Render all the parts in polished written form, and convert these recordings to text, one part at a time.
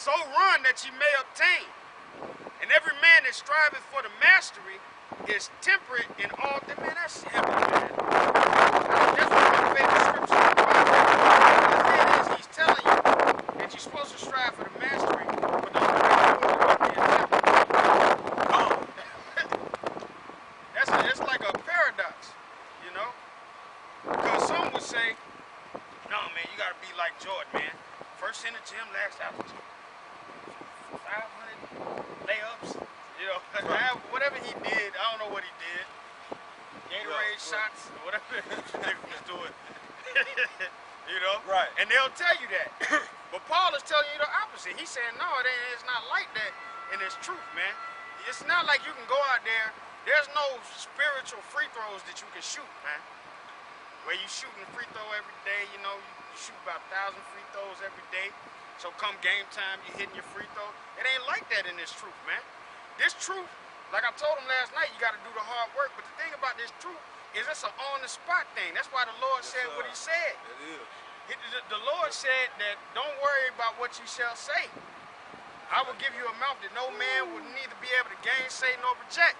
so run that ye may obtain. And every man that striveth for the mastery is temperate in all things. Man, that's heavy, man. That's one of my favorite scriptures in the Bible. The thing is, he's telling you that you're supposed to strive for the mastery, but don't That's like a paradox, you know? Because some would say, no, man, you got to be like Jordan, man. First in the gym, last out the gym. 500 layups, you know, whatever he did, I don't know what he did. Gatorade shots, or whatever he was doing. You know? Right. And they'll tell you that. But Paul is telling you the opposite. He's saying, no, it's not like that in his truth, man. It's not like you can go out there, there's no spiritual free throws that you can shoot, man. Where you shooting a free throw every day, you know, you shoot about 1,000 free throws every day. So come game time, you hitting your free throw. It ain't like that in this truth, man. This truth, like I told him last night, you got to do the hard work. But the thing about this truth is it's an on-the-spot thing. That's why the Lord said what he said. It is. The Lord said that don't worry about what you shall say. I will give you a mouth that no man will neither be able to gainsay nor reject.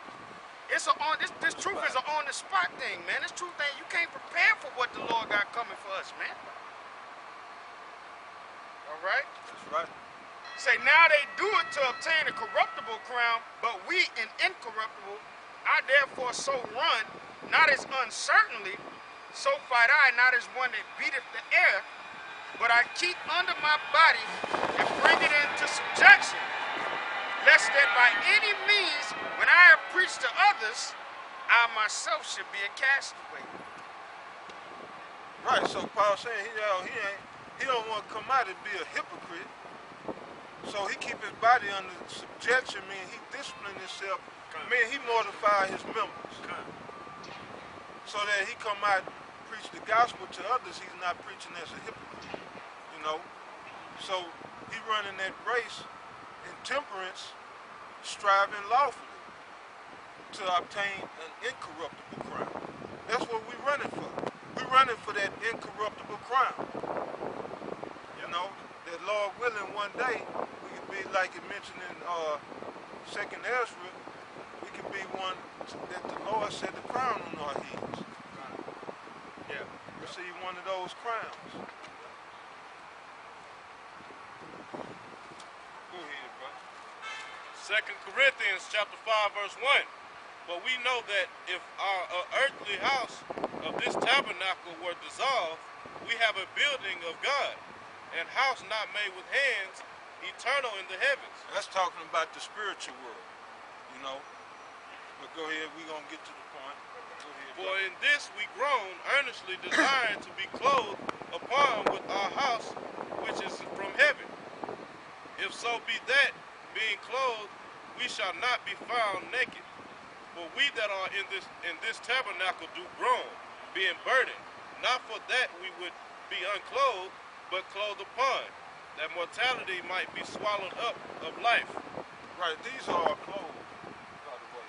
It's this truth is an on-the-spot thing, man. This truth thing, you can't prepare for what the Lord got coming for us, man. All right? That's right. Say, now they do it to obtain a corruptible crown, but we an incorruptible. I therefore so run, not as uncertainly, so fight I, not as one that beateth the air, but I keep under my body and bring it into subjection, lest that by any means, when I have preached to others, I myself should be a castaway. Right, so Paul saying he don't want to come out and be a hypocrite. So he keep his body under subjection, mean he discipline himself, mean he mortify his members. So that he come out and preach the gospel to others, he's not preaching as a hypocrite. You know? So he running that race in temperance, striving lawfully to obtain an incorruptible crown. That's what we're running for. We're running for that incorruptible crown. You know, that Lord willing one day we could be like it mentioned in 2nd Ezra, we could be one that the Lord set the crown on our heads. Yeah. Receive one of those crowns. Go ahead, brother. 2 Corinthians chapter 5, verse 1. But we know that if our earthly house of this tabernacle were dissolved, we have a building of God, and house not made with hands, eternal in the heavens. That's talking about the spiritual world, you know. But go ahead, we're going to get to the point. Go ahead, For in this we groan, earnestly desiring to be clothed upon with our house which is from heaven. If so be that, being clothed, we shall not be found naked. For we that are in this tabernacle do groan, being burdened, not for that we would be unclothed, but clothed upon, that mortality might be swallowed up of life. Right, these are our clothes, by the way.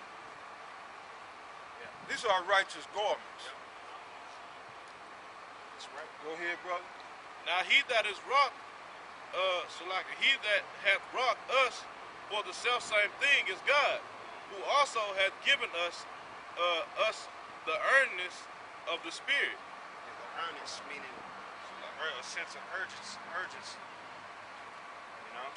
Yeah. These are our righteous garments. Yeah. That's right. Go ahead, brother. Now he that is wrought, he that hath wrought us for the selfsame thing is God, who also hath given us the earnestness of the Spirit. And the earnest meaning a sense of urgency. You know?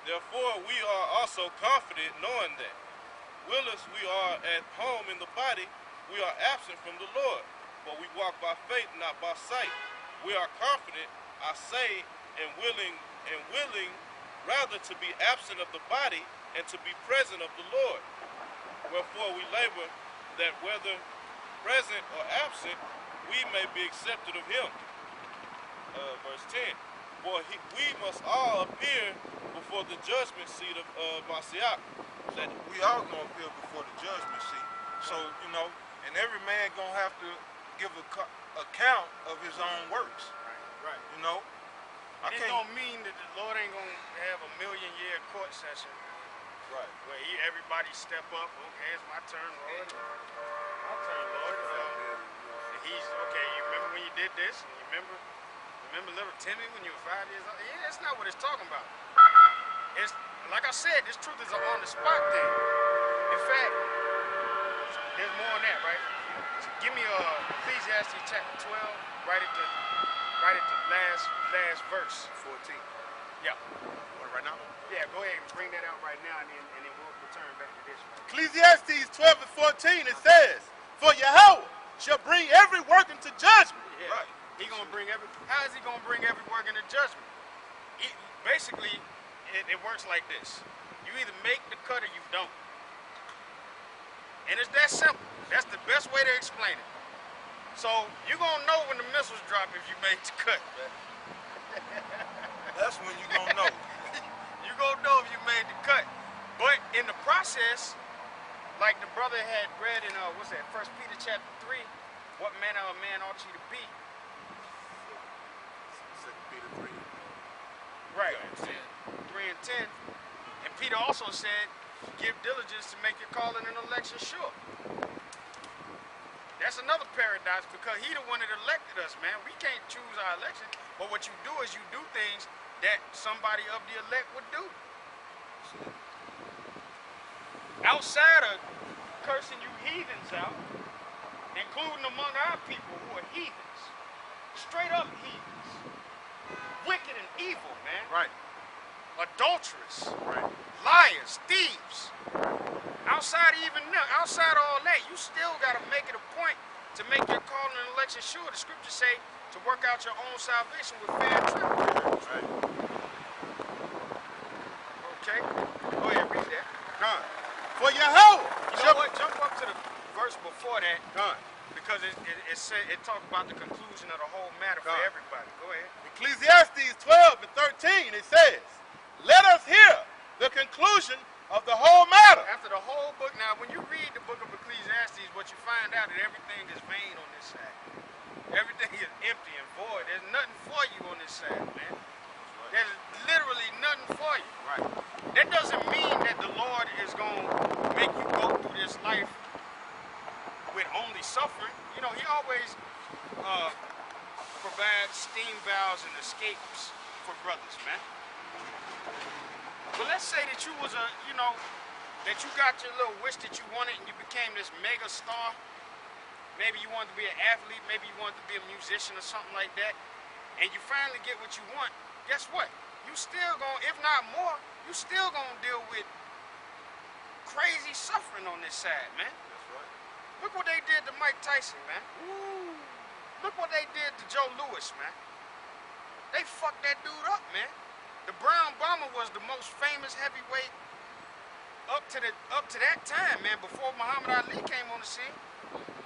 Therefore we are also confident, knowing that, whilst we are at home in the body, we are absent from the Lord. For we walk by faith, not by sight. We are confident, I say, and willing rather to be absent of the body and to be present of the Lord. Wherefore we labor that whether present or absent, we may be accepted of him. Verse 10. For we must all appear before the judgment seat of Mashiach. That we all going to appear before the judgment seat. So, you know, and every man going to have to give account of his own works. Right. You know? And it don't mean that the Lord ain't going to have a million-year court session. Right. Where everybody step up. Okay, it's my turn, Lord. My turn, Lord. And he's, okay, you remember when you did this? And you remember? Remember little Timmy when you were 5 years old? Yeah, that's not what it's talking about. It's like I said, this truth is an on the spot thing. In fact, there's more on that, right? Give me Ecclesiastes chapter 12, right at the last verse. 14. Yeah. What, right now? Yeah, go ahead and bring that out right now, and then we'll return back to this. Ecclesiastes 12 and 14, it says, "For Yahweh shall bring every work into judgment." Yeah. Right. How is he gonna bring every work into judgment? Basically, it works like this. You either make the cut or you don't. And it's that simple. That's the best way to explain it. So you're gonna know when the missiles drop if you made the cut, man. That's when you gonna know. You gonna know if you made the cut. But in the process, like the brother had read in what's that, 1 Peter chapter 3, what manner of man ought you to be? 2 Peter 3. Right. 3 and 10. And Peter also said, give diligence to make your calling and election sure. That's another paradox because he the one that elected us, man. We can't choose our election. But what you do is you do things that somebody of the elect would do. Outside of cursing you heathens out, including among our people who are heathens. Straight up heathens. Wicked and evil, man. Right. Adulterous. Right. Liars, thieves. Outside all that, you still gotta make it a point to make your calling and election sure. The scriptures say to work out your own salvation with fear and trembling. Right. Okay? Go ahead, read that. Gone. For Yahweh You know what? Jump up to the verse before that. Gone. Because it talks about the conclusion of the whole matter for everybody. Go ahead. Ecclesiastes 12 and 13, it says, "Let us hear the conclusion of the whole matter." After the whole book, now when you read the book of Ecclesiastes, what you find out that everything is vain on this side. Everything is empty and void. There's nothing for you on this side, man. There's literally nothing for you. Right. That doesn't mean that the Lord is going to make you go through this life with only suffering. You know, he always provides steam valves and escapes for brothers, man. But let's say that you was that you got your little wish that you wanted and you became this mega star. Maybe you wanted to be an athlete, maybe you wanted to be a musician or something like that, and you finally get what you want. Guess what? You still gonna, if not more, you still gonna deal with crazy suffering on this side, man. That's right. Look what they did to Mike Tyson, man. Ooh. Look what they did to Joe Louis, man. They fucked that dude up, man. The Brown Bomber was the most famous heavyweight up to that time, man, before Muhammad Ali came on the scene.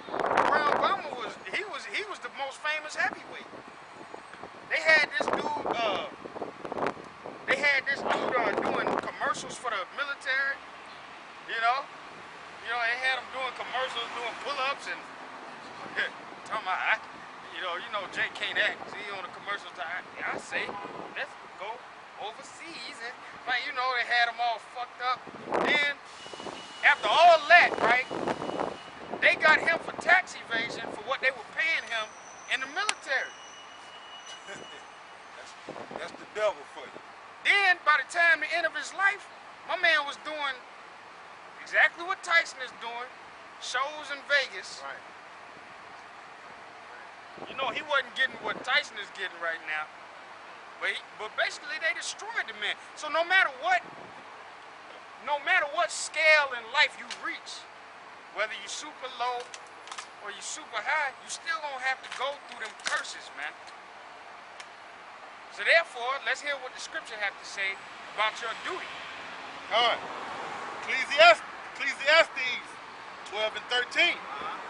Brown Bomber was the most famous heavyweight. They had this dude doing commercials for the military. You know, they had him doing commercials, doing pull-ups and talking about, Jay can't act. See, on the commercials, I say, let's go overseas, and they had them all fucked up. Then after all that, right, they got him for tax evasion for what they were paying him in the military. That's the devil for you. Then by the time the end of his life, my man was doing exactly what Tyson is doing, shows in Vegas. Right. He wasn't getting what Tyson is getting right now. But basically they destroyed the man. So no matter what scale in life you reach, whether you super low or you super high, you still gonna have to go through them curses, man. So therefore, let's hear what the scripture have to say about your duty. All right. Ecclesiastes 12 and 13.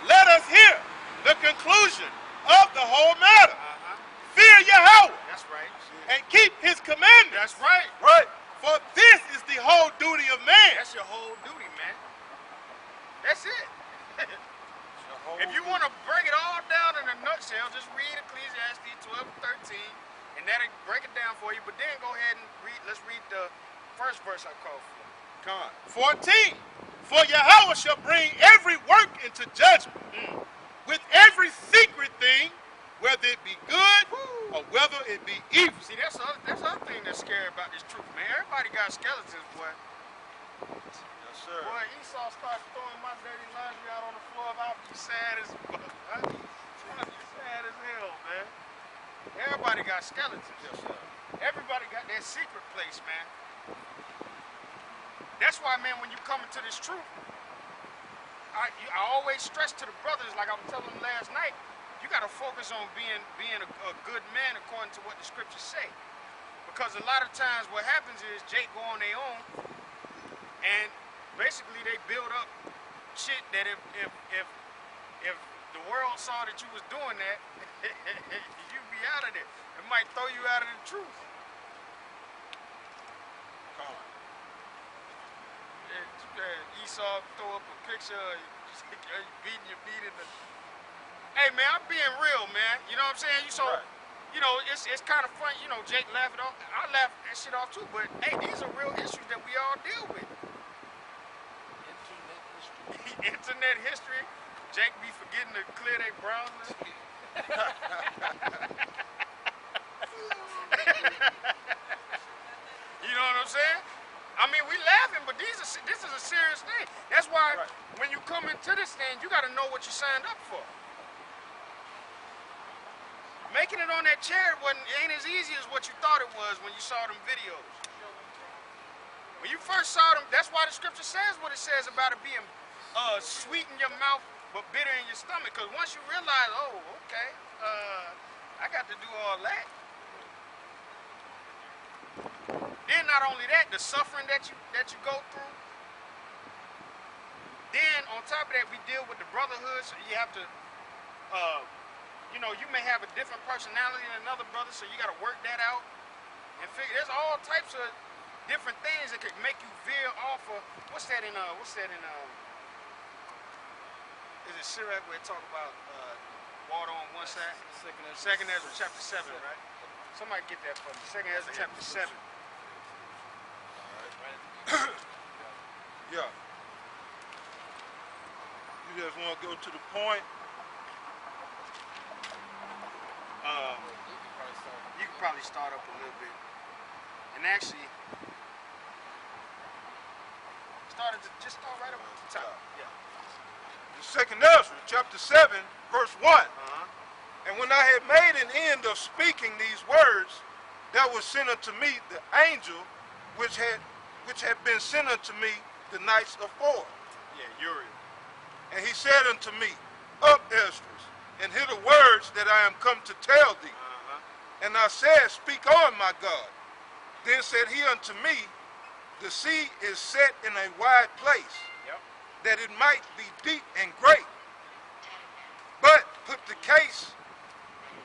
Let us hear the conclusion of the whole matter. Fear Yahweh. That's right. And keep his commandments. That's right. Right. For this is the whole duty of man. That's your whole duty, man. That's it. If you want to break it all down in a nutshell, just read Ecclesiastes 12 and 13, and that'll break it down for you. But then go ahead and let's read the first verse I called for. Come on. 14. For Yahweh shall bring every work into judgment, with every secret thing whether it be good or whether it be evil. See, that's the other thing that's scary about this truth, man. Everybody got skeletons, boy. Yes, sir. Boy, Esau starts throwing my dirty laundry out on the floor. I'll be sad as I'll be sad as hell, man. Everybody got skeletons. Yes, sir. Everybody got their secret place, man. That's why, man, when you come into this truth, I always stress to the brothers, like I was telling them last night, you got to focus on being a good man according to what the scriptures say. Because a lot of times what happens is Jake go on their own, and basically they build up shit that if the world saw that you was doing that, you'd be out of there. It might throw you out of the truth. Come on. Esau throw up a picture of beating your meat in the... Hey, man, I'm being real, man. You know what I'm saying? So, right. You know, it's kind of fun. You know, Jake laughed it off. I laugh that shit off too. But hey, these are real issues that we all deal with. Internet history. Jake be forgetting to clear their browsers. You know what I'm saying? I mean, we laughing, but this is a serious thing. That's why when you come into this thing, you got to know what you signed up for. Making it on that chair ain't as easy as what you thought it was when you saw them videos. When you first saw them, that's why the scripture says what it says about it being sweet in your mouth but bitter in your stomach. Because once you realize, oh, okay, I got to do all that. Then not only that, the suffering that you go through. Then on top of that, we deal with the brotherhood, so you have to, you know, you may have a different personality than another brother, so you got to work that out and figure. There's all types of different things that could make you veer off of. What's that in? Is it Sirach where it talk about water on one side? Second Ezra chapter 7, right? Somebody get that for me. Second Ezra chapter 7. Yeah. You just want to go to the point? You can probably start up a little bit. And actually, just start right up at the top. Yeah. The second Ezra, chapter 7, verse 1. And when I had made an end of speaking these words, there was sent unto me the angel which had been sent unto me the nights afore. Yeah, Uriel. And he said unto me, Up, Esdras, and hear the words that I am come to tell thee. And I said, Speak on, my God. Then said he unto me, The sea is set in a wide place, that it might be deep and great. But put the case,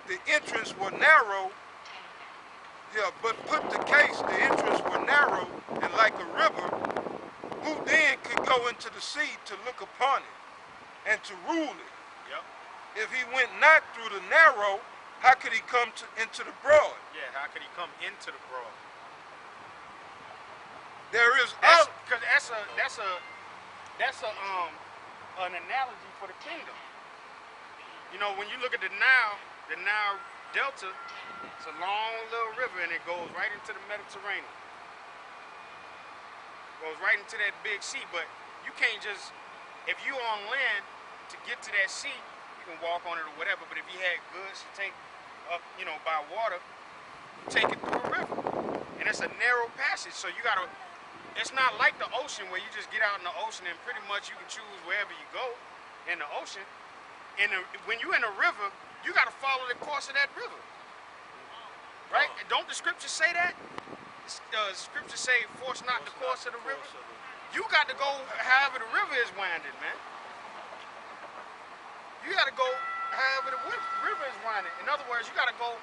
the entrance were narrow. But put the case, the entrance were narrow and like a river. Who then could go into the sea to look upon it and to rule it? If he went not through the narrow, how could he come into the broad? Yeah, how could he come into the broad? There is because that's an analogy for the kingdom. You know, when you look at the Nile Delta, it's a long little river and it goes right into the Mediterranean. Goes right into that big sea, but you can't just, if you on land to get to that sea, you can walk on it or whatever, but if you had goods to take up, you know, by water, you take it through a river. And it's a narrow passage, so you gotta, it's not like the ocean where you just get out in the ocean and pretty much you can choose wherever you go in the ocean. When you're in a river, you gotta follow the course of that river. Right? And don't the scriptures say that? Scriptures say, force not the course of the river. You got to go however the river is winding, man. You got to go however the river is winding. In other words, you got to go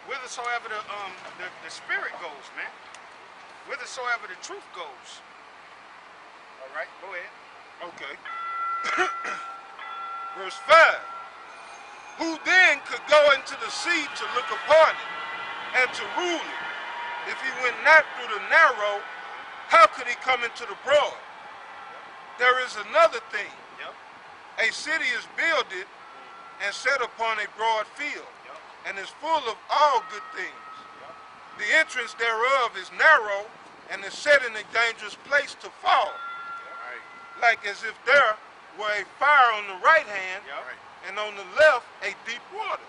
whithersoever the spirit goes, man. Whithersoever the truth goes. All right, go ahead. Okay. Verse 5. Who then could go into the sea to look upon it and to rule it? If he went not through the narrow, how could he come into the broad? There is another thing. A city is builded and set upon a broad field, and is full of all good things. The entrance thereof is narrow, and is set in a dangerous place to fall. Right. Like as if there were a fire on the right hand, Right. and on the left a deep water.